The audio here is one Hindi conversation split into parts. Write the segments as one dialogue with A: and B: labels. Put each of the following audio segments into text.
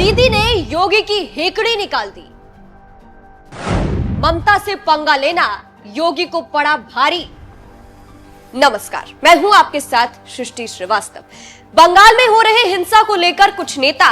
A: दीदी ने योगी की हेकड़ी निकाल दी। ममता से पंगा लेना योगी को पड़ा भारी। नमस्कार, मैं हूं आपके साथ सृष्टि श्रीवास्तव। बंगाल में हो रहे हिंसा को लेकर कुछ नेता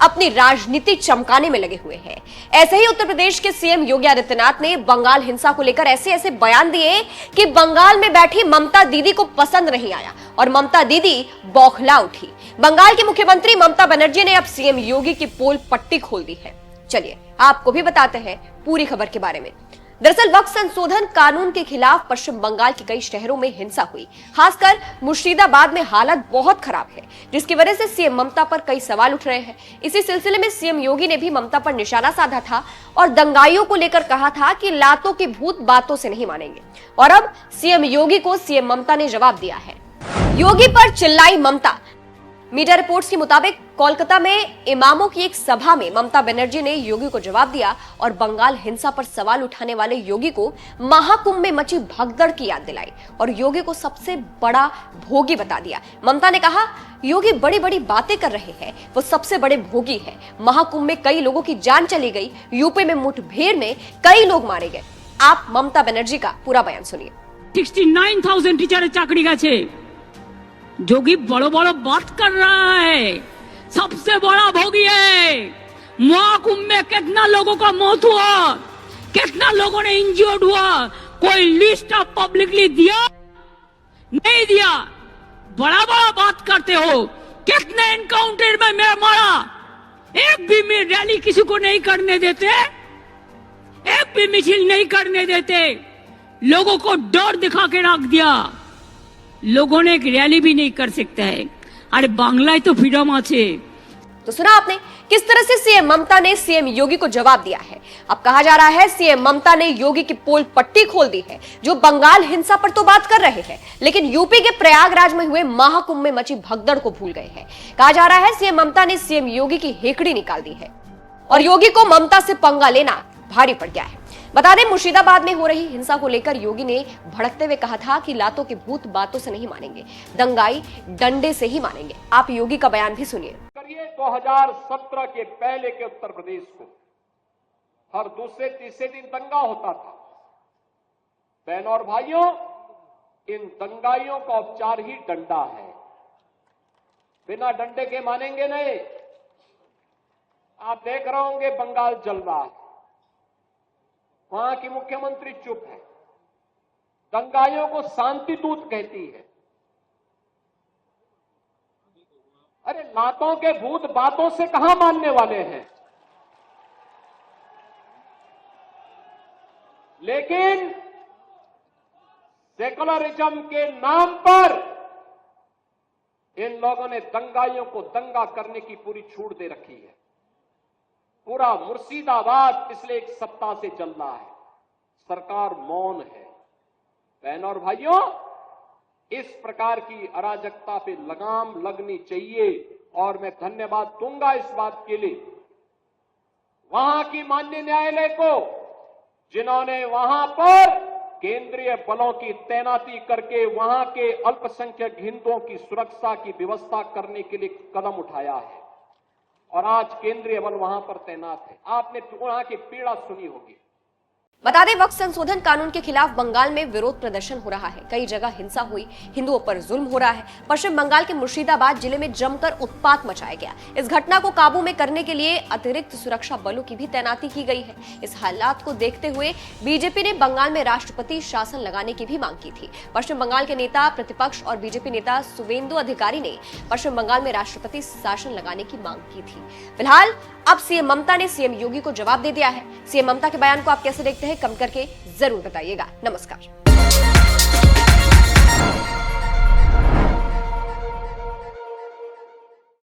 A: अपनी राजनीति चमकाने में लगे हुए हैं। ऐसे ही उत्तर प्रदेश के सीएम योगी आदित्यनाथ ने बंगाल हिंसा को लेकर ऐसे बयान दिए कि बंगाल में बैठी ममता दीदी को पसंद नहीं आया और ममता दीदी बौखला उठी। बंगाल की मुख्यमंत्री ममता बनर्जी ने अब सीएम योगी की पोल पट्टी खोल दी है। चलिए आपको भी बताते हैं पूरी खबर के बारे में। दरअसल वक्फ संशोधन कानून के खिलाफ पश्चिम बंगाल के कई शहरों में हिंसा हुई। खासकर मुर्शिदाबाद में हालत बहुत खराब है, जिसकी वजह से सीएम ममता पर कई सवाल उठ रहे हैं। इसी सिलसिले में सीएम योगी ने भी ममता पर निशाना साधा था और दंगाइयों को लेकर कहा था कि लातों के भूत बातों से नहीं मानेंगे। और अब सीएम योगी को सीएम ममता ने जवाब दिया है। योगी पर चिल्लाई ममता। मीडिया रिपोर्ट्स के मुताबिक कोलकाता में इमामों की एक सभा में ममता बनर्जी ने योगी को जवाब दिया और बंगाल हिंसा पर सवाल उठाने वाले योगी को महाकुंभ में मची भगदड़ की याद दिलाई और योगी को सबसे बड़ा भोगी बता दिया। ममता ने कहा, योगी बड़ी बड़ी बातें कर रहे हैं, वो सबसे बड़े भोगी है। महाकुंभ में कई लोगों की जान चली गई, यूपी में मुठभेड़ में कई लोग मारे गए। आप ममता बनर्जी का पूरा बयान सुनिए।
B: 69,000 टीचर चाकरी गए। जोगी बड़ो बड़ो बात कर रहा है, सबसे बड़ा भोगी है। महाकुंभ में कितना लोगों का मौत हुआ, कितना लोगों ने इंजर्ड हुआ, कोई लिस्ट ऑफ पब्लिकली दिया नहीं दिया। बड़ा बड़ा बात करते हो, कितने एनकाउंटर में मैं मारा, एक भी में रैली किसी को नहीं करने देते, एक भी मिছিল नहीं करने देते, लोगों को डर दिखा के रख दिया। लोगों ने एक रैली भी नहीं कर सकता है। अरे बांग्लाय तो फ्रीडम आछे।
A: तो सुना आपने किस तरह से सीएम ममता ने सीएम योगी को जवाब दिया है। अब कहा जा रहा है सीएम ममता ने योगी की पोल पट्टी खोल दी है। जो बंगाल हिंसा पर तो बात कर रहे हैं, लेकिन यूपी के प्रयागराज में हुए महाकुंभ में मची भगदड़ को भूल गए हैं। कहा जा रहा है सीएम ममता ने सीएम योगी की हेकड़ी निकाल दी है और योगी को ममता से पंगा लेना भारी पड़ गया है। बता दें, मुर्शिदाबाद में हो रही हिंसा को लेकर योगी ने भड़कते हुए कहा था कि लातों के भूत बातों से नहीं मानेंगे, दंगाई डंडे से ही मानेंगे। आप योगी का बयान भी सुनिए।
C: 2017 के पहले के उत्तर प्रदेश को हर दूसरे तीसरे दिन दंगा होता था। बहनों और भाइयों, इन दंगाइयों का उपचार ही डंडा है। बिना डंडे के मानेंगे नहीं। आप देख रहे होंगे बंगाल जल रहा है, वहां की मुख्यमंत्री चुप है, दंगाइयों को शांति दूत कहती है। अरे लातों के भूत बातों से कहां मानने वाले हैं। लेकिन सेकुलरिज्म के नाम पर इन लोगों ने दंगाइयों को दंगा करने की पूरी छूट दे रखी है। पूरा मुर्शिदाबाद पिछले एक सप्ताह से चल रहा है, सरकार मौन है। बहनों और भाइयों, इस प्रकार की अराजकता पे लगाम लगनी चाहिए और मैं धन्यवाद दूंगा इस बात के लिए वहां की माननीय न्यायालय को, जिन्होंने वहां पर केंद्रीय बलों की तैनाती करके वहां के अल्पसंख्यक हिंदुओं की सुरक्षा की व्यवस्था करने के लिए कदम उठाया है और आज केंद्रीय बल वहां पर तैनात है। आपने वहां की पीड़ा सुनी होगी।
A: बता दें, वक्फ संशोधन कानून के खिलाफ बंगाल में विरोध प्रदर्शन हो रहा है। कई जगह हिंसा हुई, हिंदुओं पर जुल्म हो रहा है। पश्चिम बंगाल के मुर्शिदाबाद जिले में जमकर उत्पात मचाया गया। इस घटना को काबू में करने के लिए अतिरिक्त सुरक्षा बलों की भी तैनाती की गई है। इस हालात को देखते हुए बीजेपी ने बंगाल में राष्ट्रपति शासन लगाने की भी मांग की थी। पश्चिम बंगाल के नेता प्रतिपक्ष और बीजेपी नेता शुवेंदु अधिकारी ने पश्चिम बंगाल में राष्ट्रपति शासन लगाने की मांग की थी। फिलहाल अब सीएम ममता ने सीएम योगी को जवाब दे दिया है। सीएम ममता के बयान को आप कैसे देखते हैं, कमेंट करके जरूर बताइएगा। नमस्कार।